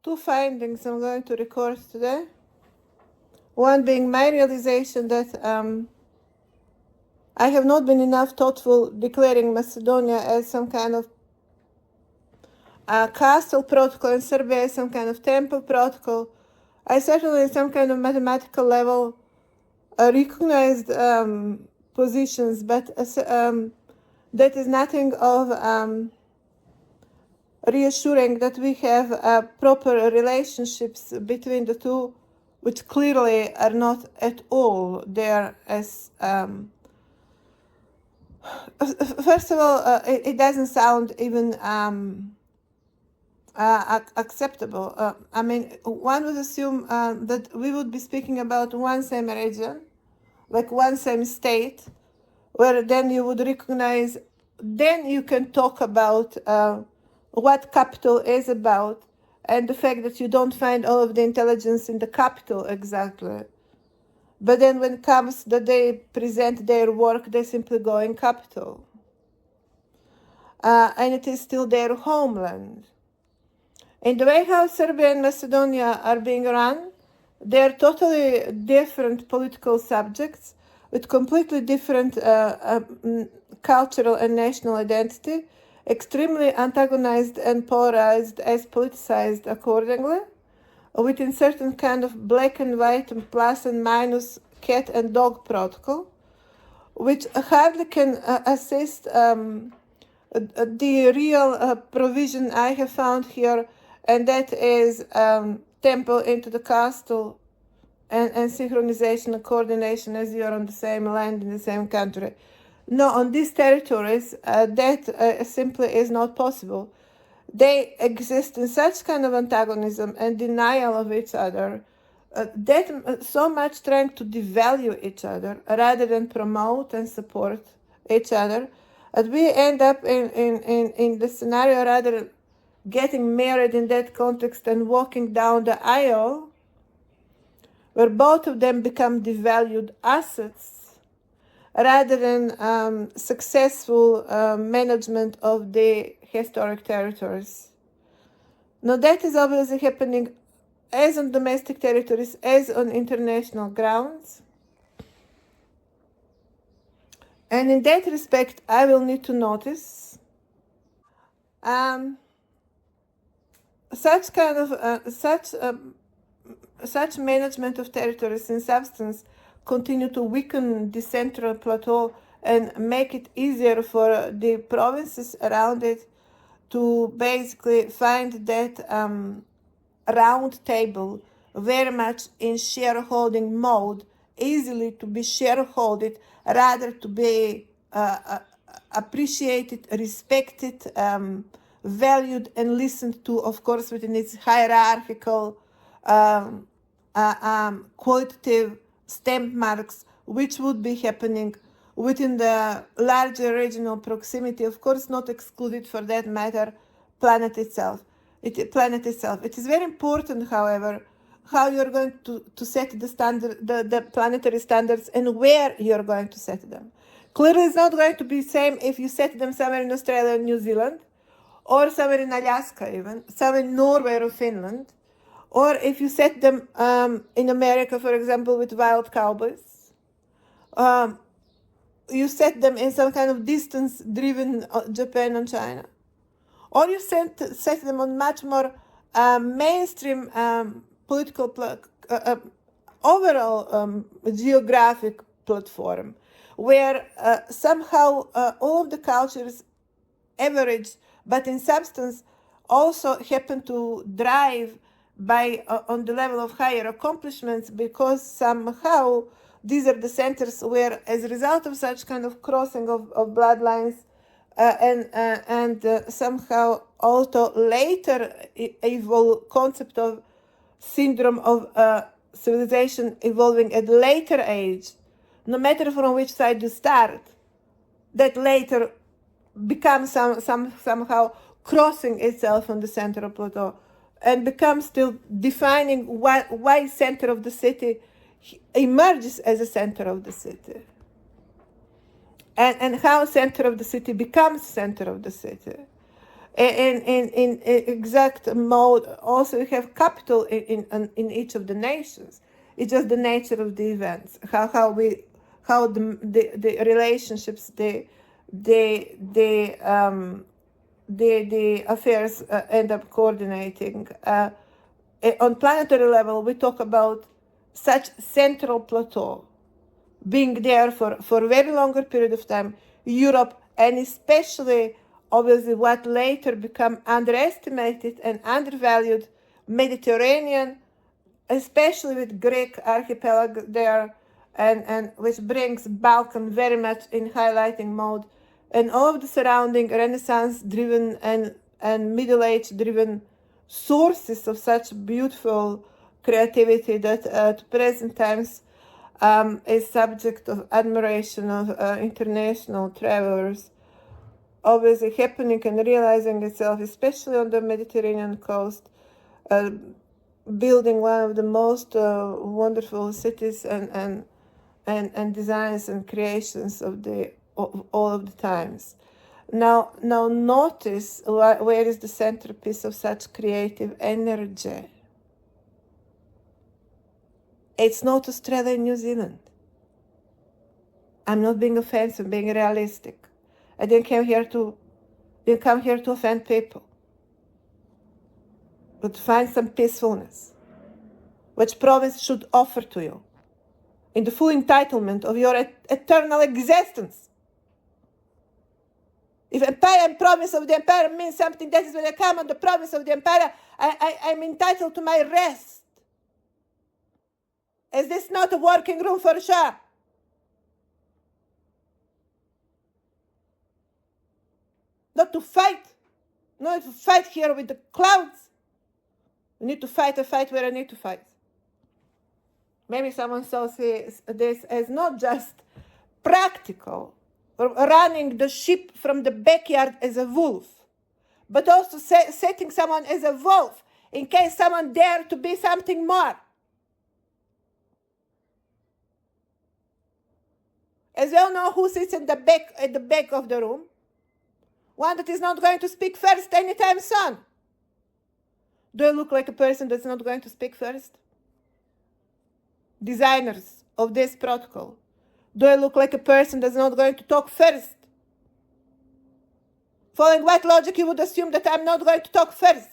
two findings I'm going to record today. One being my realization that I have not been enough thoughtful declaring Macedonia as some kind of castle protocol and Serbia as some kind of temple protocol. I certainly, in some kind of mathematical level, recognized positions, but that is nothing of reassuring that we have proper relationships between the two, which clearly are not at all there as first of all, it doesn't sound even acceptable. I mean, one would assume that we would be speaking about one same region, like one same state, where then you would recognize, then you can talk about what capital is about, and the fact that you don't find all of the intelligence in the capital exactly. But then when it comes that they present their work, they simply go in capital. And it is still their homeland. In the way how Serbia and Macedonia are being run, they're totally different political subjects with completely different cultural and national identity, extremely antagonized and polarized as politicized accordingly, within certain kind of black and white and plus and minus cat and dog protocol, which hardly can assist the real provision I have found here, and that is temple into the castle and synchronization and coordination as you are on the same land in the same country. No, on these territories, that simply is not possible. They exist in such kind of antagonism and denial of each other, that so much trying to devalue each other rather than promote and support each other, that we end up in the scenario rather getting married in that context and walking down the aisle where both of them become devalued assets rather than successful management of the historic territories. Now that is obviously happening as on domestic territories as on international grounds. And in that respect, I will need to notice such kind of such management of territories in substance continue to weaken the central plateau and make it easier for the provinces around it to basically find that round table very much in shareholding mode, easily to be shareholded rather to be appreciated, respected, valued and listened to, of course, within its hierarchical qualitative stamp marks, which would be happening within the larger regional proximity, of course, not excluded for that matter, planet itself. It is very important, however, how you're going to set the standard, the planetary standards, and where you're going to set them. Clearly, it's not going to be the same if you set them somewhere in Australia and New Zealand, or somewhere in Alaska even, somewhere in Norway or Finland, or if you set them in America, for example, with wild cowboys. You set them in some kind of distance-driven Japan and China. Or you set them on much more mainstream political, overall geographic platform, where somehow all of the cultures average, but in substance also happen to drive by on the level of higher accomplishments, because somehow these are the centers where, as a result of such kind of crossing of bloodlines, and somehow also later concept of syndrome of civilization evolving at later age, no matter from which side you start, that later becomes somehow crossing itself on the central plateau and becomes still defining why center of the city emerges as a center of the city. And how center of the city becomes center of the city. in exact mode. Also, you have capital in each of the nations. It's just the nature of the events, how the relationships, the affairs end up coordinating. On planetary level, we talk about such central plateau being there for a very longer period of time. Europe, and especially obviously what later become underestimated and undervalued Mediterranean, especially with Greek archipelago there, and which brings Balkan very much in highlighting mode, and all of the surrounding Renaissance driven and Middle Age driven sources of such beautiful creativity that at present times is subject of admiration of international travelers, obviously happening and realizing itself, especially on the Mediterranean coast, building one of the most wonderful cities and designs and creations of all of the times. Now notice where is the centerpiece of such creative energy. It's not Australia and New Zealand. I'm not being offensive, I'm being realistic. I didn't come here to offend people, but to find some peacefulness, which province should offer to you in the full entitlement of your eternal existence. If empire and province of the empire means something, that is when I come on the province of the empire, I'm entitled to my rest. Is this not a working room for sure? Not to fight here with the clouds. I need to fight a fight where I need to fight. Maybe someone saws this as not just practical, running the sheep from the backyard as a wolf, but also setting someone as a wolf in case someone dare to be something more. As we all know who sits at the back of the room, one that is not going to speak first anytime soon. Do I look like a person that's not going to speak first? Designers of this protocol, do I look like a person that's not going to talk first? Following what logic you would assume that I'm not going to talk first?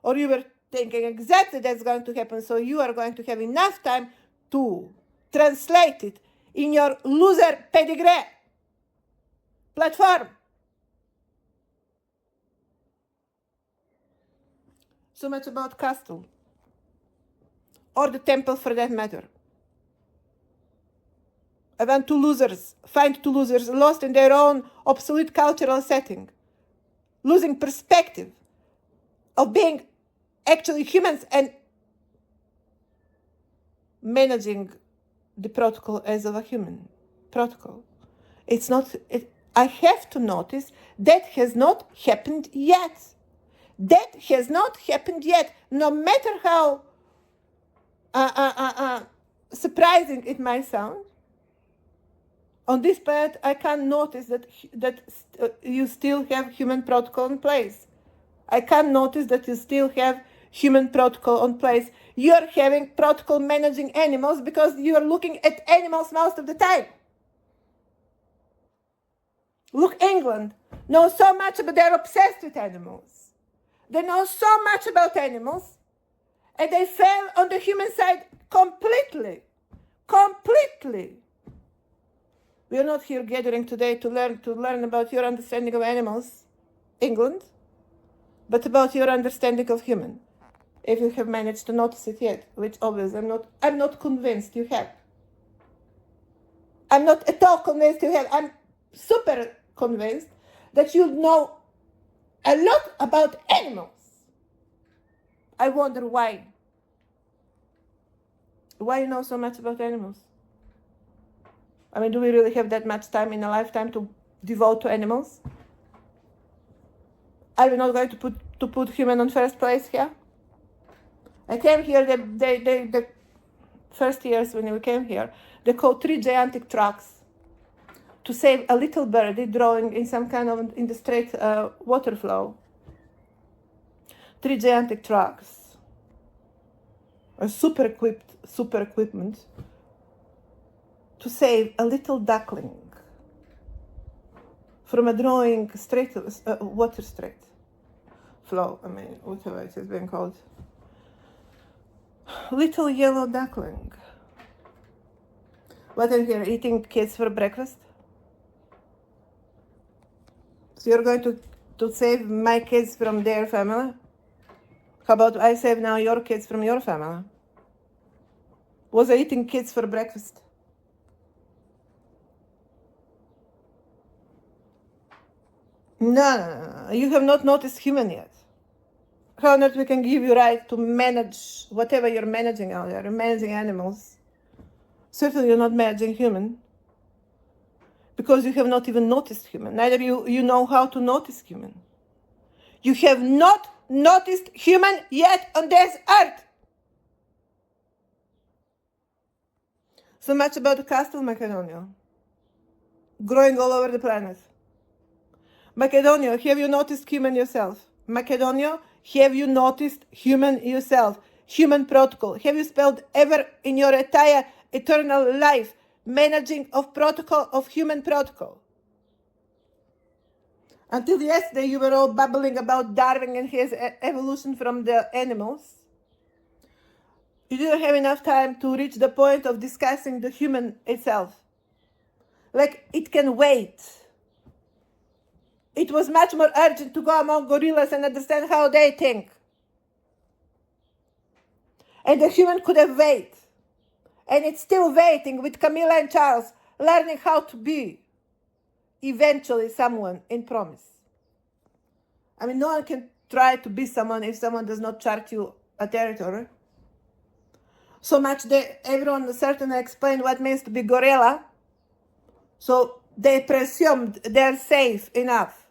Or you were thinking exactly that's going to happen, so you are going to have enough time to translate it in your loser pedigree platform. So much about castle, or the temple for that matter. I find two losers lost in their own obsolete cultural setting, losing perspective of being actually humans and managing the protocol as of a human protocol. I have to notice that has not happened yet. That has not happened yet, no matter how surprising it might sound. On this planet, I can notice that you still have human protocol in place. I can notice that you still have human protocol in place. You're having protocol managing animals because you're looking at animals most of the time. Look, England knows so much, but they're obsessed with animals. They know so much about animals, and they fail on the human side completely. Completely. We are not here gathering today to learn about your understanding of animals, England, but about your understanding of human. If you have managed to notice it yet, which obviously I'm not convinced you have. I'm not at all convinced you have. I'm super convinced that you know a lot about animals. I wonder why. Why you know so much about animals? I mean, do we really have that much time in a lifetime to devote to animals? Are we not going to put human on first place here? I came here, the first years when we came here, they called 3 gigantic trucks to save a little birdie drawing in some kind of in the straight water flow. 3 gigantic trucks, a super equipment to save a little duckling from a drawing straight water straight flow. I mean, whatever it is being called. Little yellow duckling. What are you eating kids for breakfast? So you're going to save my kids from their family? How about I save now your kids from your family? Was I eating kids for breakfast? No. You have not noticed human yet. How not we can give you right to manage whatever you're managing out there. You're managing animals. Certainly you're not managing human. Because you have not even noticed human. Neither you know how to notice human. You have not noticed human yet on this earth. So much about the castle Macedonia. Growing all over the planet. Macedonia, have you noticed human yourself? Macedonia, have you noticed human yourself? Human protocol. Have you spelled ever in your entire eternal life managing of protocol, of human protocol? Until yesterday, you were all babbling about Darwin and his evolution from the animals. You didn't have enough time to reach the point of discussing the human itself. Like, it can wait. It was much more urgent to go among gorillas and understand how they think. And the human could have waited. And it's still waiting with Camilla and Charles, learning how to be eventually someone in promise. I mean, no one can try to be someone if someone does not chart you a territory. So much that everyone certainly explained what it means to be gorilla. So they presumed they're safe enough.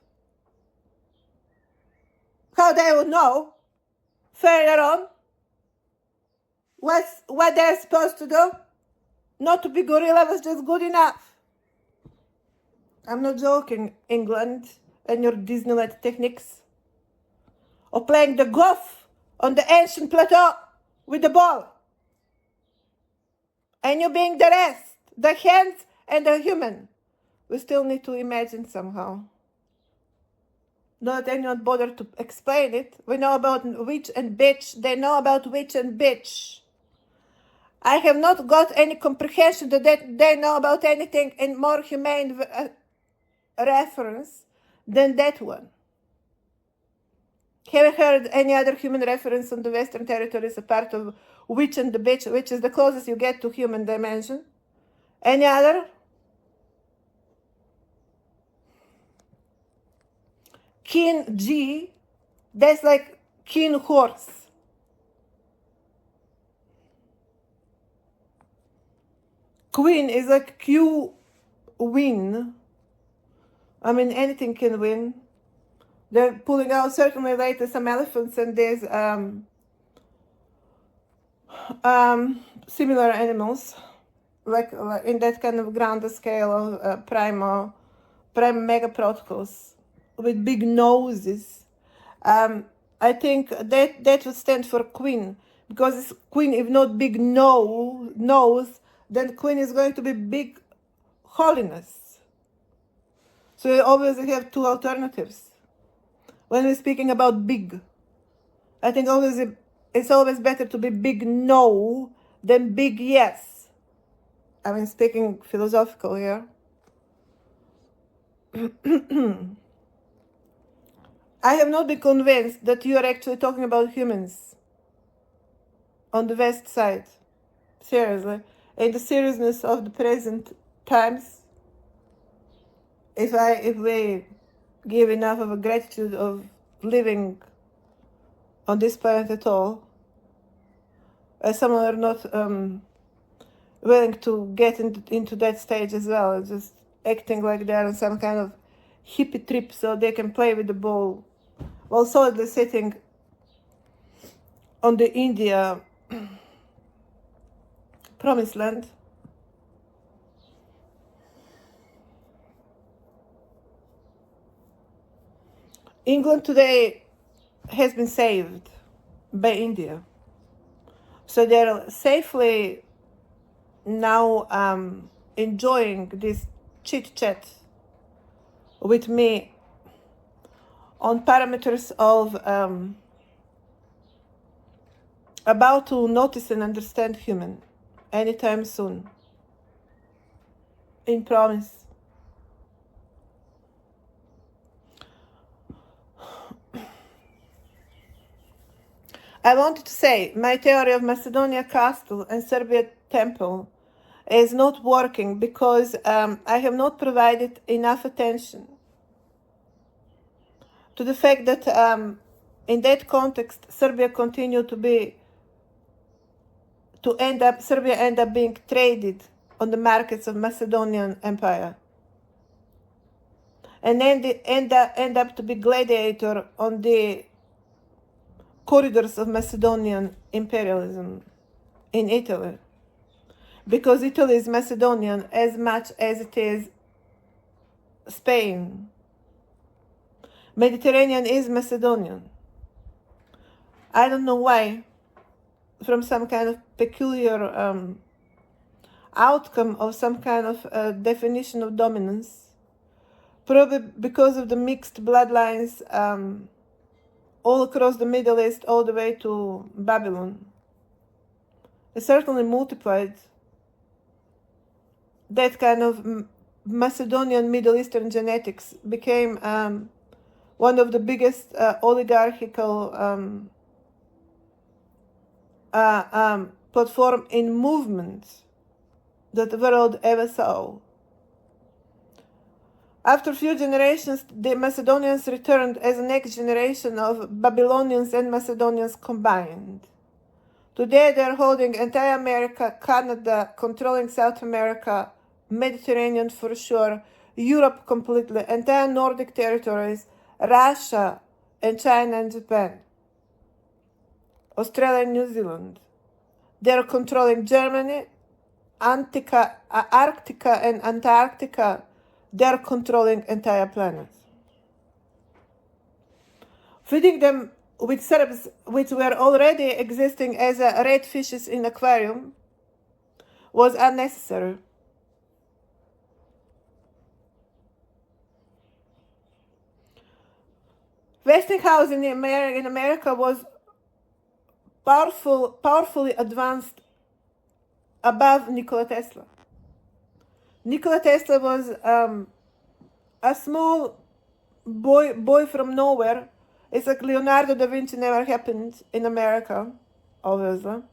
How they would know further on what they're supposed to do? Not to be gorilla was just good enough. I'm not joking, England and your Disneyland techniques. Or playing the golf on the ancient plateau with the ball. And you being the rest, the hands and the human. We still need to imagine somehow. Not that anyone bothered to explain it. We know about witch and bitch. They know about witch and bitch. I have not got any comprehension that they know about anything in more humane reference than that one. Have you heard any other human reference on the Western territories apart of witch and the bitch, which is the closest you get to human dimension? Any other? King G, that's like king horse. Queen is like Q win. I mean, anything can win. They're pulling out certainly later some elephants and there's similar animals, like in that kind of grander scale of prime mega protocols with big noses. I think that would stand for queen, because it's queen, if not big nose, then queen is going to be big holiness. So you always have two alternatives. When we're speaking about big, I think it's always better to be big no than big yes. I mean, speaking philosophical here. I have not been convinced that you are actually talking about humans on the West side. Seriously. In the seriousness of the present times, if we give enough of a gratitude of living on this planet at all, as some are not willing to get into that stage as well, just acting like they're on some kind of hippie trip so they can play with the ball while solidly sitting on the India promised land. England today has been saved by India. So they're safely now enjoying this chit chat with me on parameters of about to notice and understand human anytime soon. In promise. I wanted to say my theory of Macedonia castle and Serbia temple is not working because I have not provided enough attention to the fact that in that context Serbia continued to end up being traded on the markets of Macedonian Empire, and then they end up to be gladiator on the corridors of Macedonian imperialism in Italy, because Italy is Macedonian as much as it is Spain. Mediterranean is Macedonian. I don't know why, from some kind of peculiar outcome of some kind of definition of dominance, probably because of the mixed bloodlines all across the Middle East, all the way to Babylon. It certainly multiplied that kind of Macedonian Middle Eastern genetics, became one of the biggest oligarchical platform in movement that the world ever saw. After a few generations, the Macedonians returned as the next generation of Babylonians and Macedonians combined. Today they're holding entire America, Canada, controlling South America, Mediterranean for sure, Europe completely, entire Nordic territories, Russia and China and Japan, Australia and New Zealand. They're controlling Germany, Antarctica and Antarctica. They're controlling entire planet. Feeding them with Serbs, which were already existing as red fishes in aquarium, was unnecessary. Westinghouse in America was powerfully advanced above Nikola Tesla. Nikola Tesla was a small boy from nowhere. It's like Leonardo da Vinci never happened in America, obviously.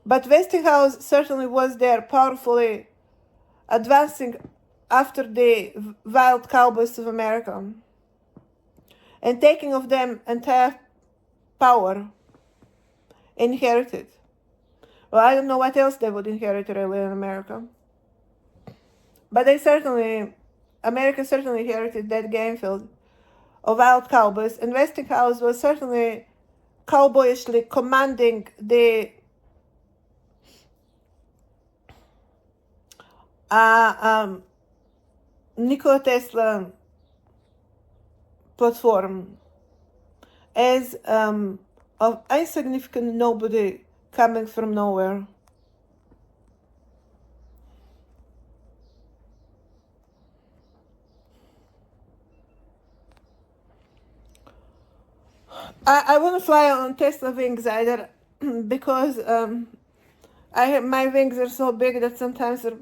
But Westinghouse certainly was there, powerfully advancing after the wild cowboys of America, and taking of them entire power inherited. Well, I don't know what else they would inherit really in America. But America certainly inherited that game field of wild cowboys, and Westinghouse was certainly cowboyishly commanding the Nikola Tesla platform as of insignificant nobody coming from nowhere. I wouldn't fly on Tesla wings either, because my wings are so big that sometimes they're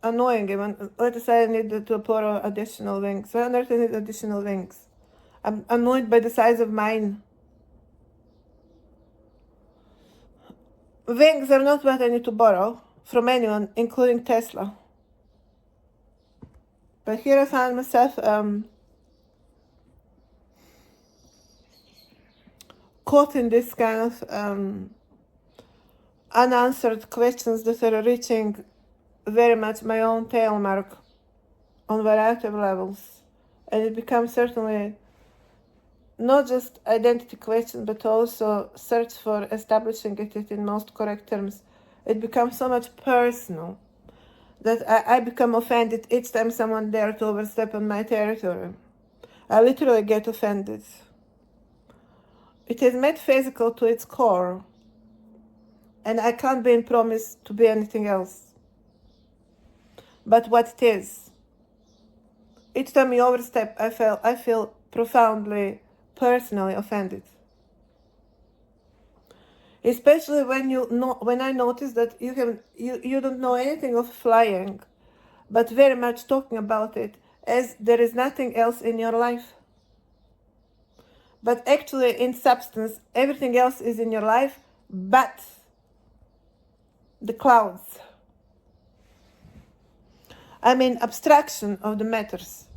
annoying. Even let's say I need to put additional wings. So I need additional wings. I'm annoyed by the size of mine. Wings are not what I need to borrow from anyone, including Tesla. But here I found myself caught in this kind of unanswered questions that are reaching very much my own tail mark on a variety of levels. And it becomes certainly not just identity question, but also search for establishing it in most correct terms. It becomes so much personal that I become offended each time someone dares to overstep on my territory. I literally get offended. It is metaphysical to its core, and I can't be promised to be anything else. But what it is, each time you overstep, I feel profoundly, personally offended. Especially when I notice that you don't know anything of flying, but very much talking about it as there is nothing else in your life. But actually, in substance, everything else is in your life, but the clouds. I mean, abstraction of the matters,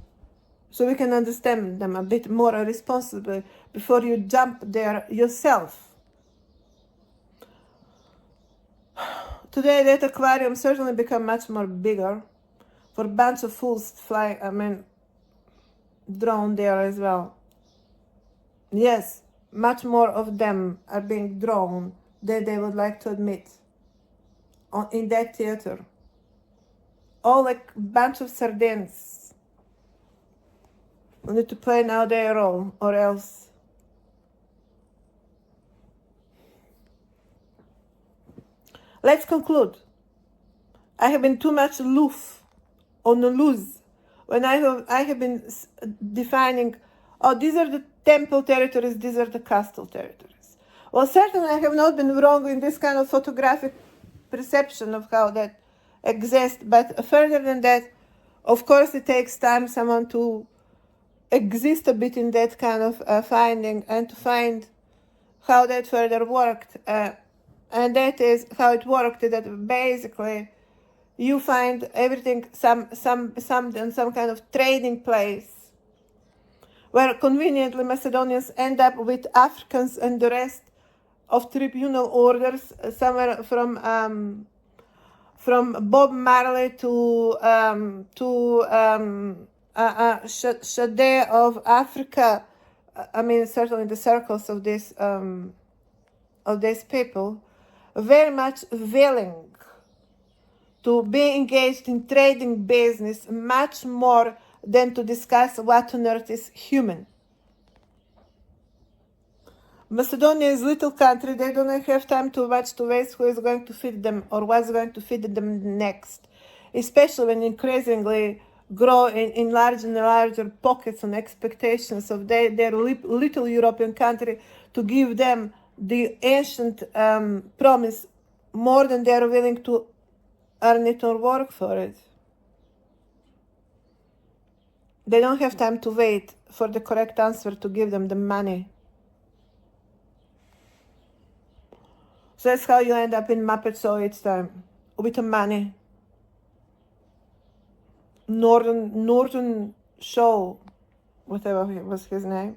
so we can understand them a bit more responsibly before you jump there yourself. Today, that aquarium certainly become much more bigger for a bunch of fools drawn there as well. Yes, much more of them are being drawn than they would like to admit in that theater. All like a bunch of sardines who need to play now their role, or else. Let's conclude. I have been too much aloof, on the loose, when I have been defining, these are the temple territories, these are the castle territories. Well, certainly I have not been wrong in this kind of photographic perception of how that exists, but further than that, of course, it takes time someone to exist a bit in that kind of finding and to find how that further worked. And that is how it worked, that basically you find everything some kind of trading place where conveniently Macedonians end up with Africans and the rest of tribunal orders, somewhere from Bob Marley to Sade of Africa. I mean, certainly the circles of these people, very much willing to be engaged in trading business much more than to discuss what on earth is human. Macedonia is a little country. They don't have time too much to waste who is going to feed them or what's going to feed them next, especially when increasingly grow in larger and larger pockets and expectations of their little European country to give them the ancient promise more than they are willing to earn it or work for it. They don't have time to wait for the correct answer to give them the money. So that's how you end up in Muppet Show each time, with the money. Northern Show, whatever was his name,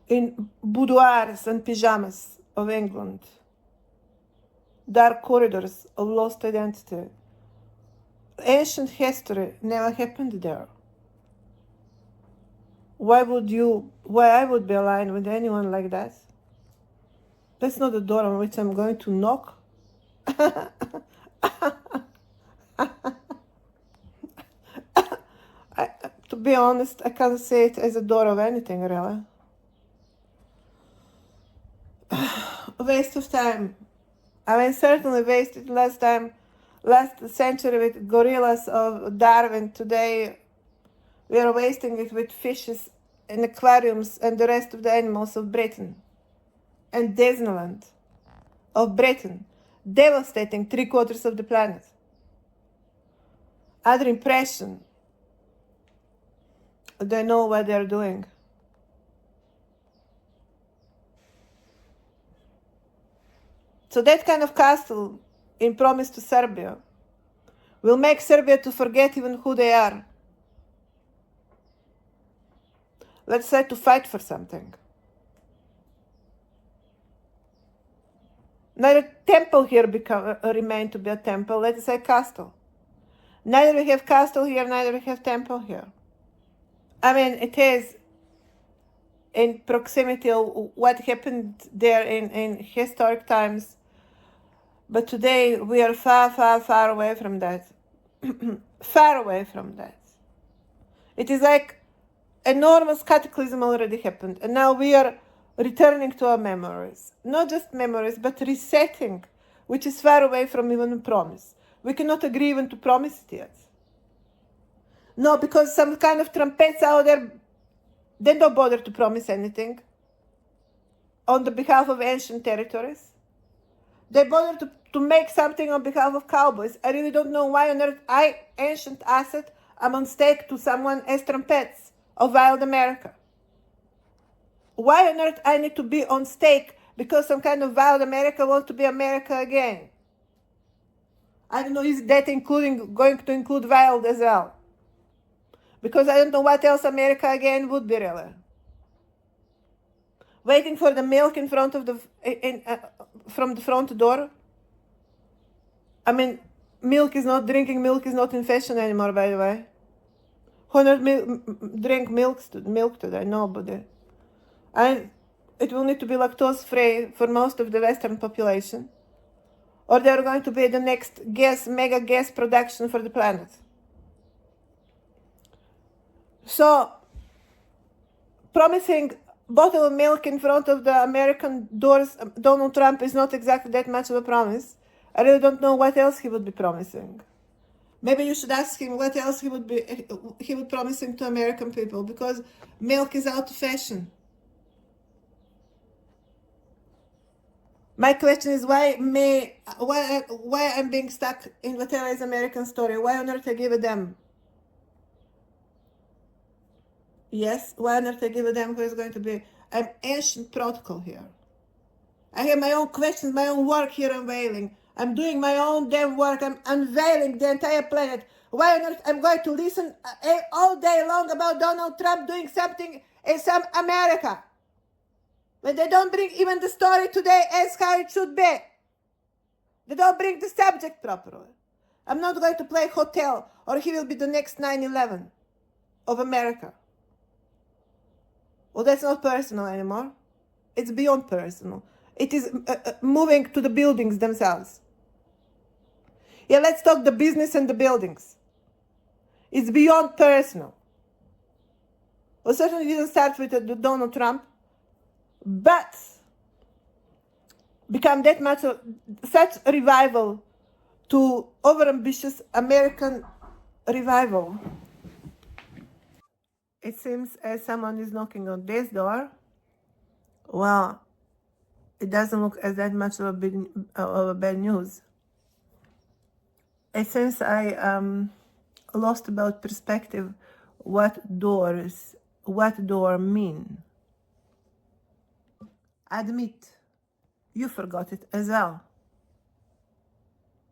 in boudoirs and pajamas of England, dark corridors of lost identity. Ancient history never happened there. Why I would be aligned with anyone like that? That's not the door on which I'm going to knock. To be honest, I can't say it as a door of anything, really. A waste of time. I mean, certainly wasted last century with gorillas of Darwin. Today, we are wasting it with fishes and aquariums and the rest of the animals of Britain. And Disneyland of Britain, devastating 3/4 of the planet. Other impression, they know what they're doing. So that kind of castle in promise to Serbia will make Serbia to forget even who they are. Let's say to fight for something. Neither temple here remain to be a temple. Let's say castle. Neither we have castle here, neither we have temple here. I mean, it is in proximity of what happened there in historic times. But today we are far, far, far away from that. Far away from that. It is like enormous cataclysm already happened, and now we are returning to our memories. Not just memories, but resetting, which is far away from even a promise. We cannot agree even to promise it yet. No, because some kind of trumpets out there, they don't bother to promise anything on the behalf of ancient territories. They bother to make something on behalf of cowboys. I really don't know why on earth ancient asset, I'm on stake to someone as trumpets of wild America. Why on earth I need to be on stake because some kind of wild America wants to be America again? I don't know, is that going to include wild as well? Because I don't know what else America again would be really. Waiting for the milk in front of from the front door. I mean, drinking milk is not in fashion anymore, by the way. Who not drink milk today? Nobody. And it will need to be lactose free for most of the Western population, or they're going to be the next mega gas production for the planet. So, promising bottle of milk in front of the American doors, Donald Trump is not exactly that much of a promise. I really don't know what else he would be promising. Maybe you should ask him what else he would promising to American people, because milk is out of fashion. My question is why I'm being stuck in whatever is American story. Why on earth I give a damn? Yes, why on earth I give a damn who is going to be? I'm ancient protocol here. I have my own questions, my own work here unveiling. I'm doing my own damn work. I'm unveiling the entire planet. Why on earth I'm going to listen all day long about Donald Trump doing something in some America? When they don't bring even the story today as how it should be. They don't bring the subject properly. I'm not going to play hotel or he will be the next 9/11 of America. Well, that's not personal anymore. It's beyond personal. It is moving to the buildings themselves. Yeah, let's talk the business and the buildings. It's beyond personal. Well, certainly didn't start with Donald Trump, but become that much of such a revival to overambitious American revival. It seems as someone is knocking on this door. Well, it doesn't look as that much of a bad news. It seems I lost about perspective what door mean. Admit, you forgot it as well.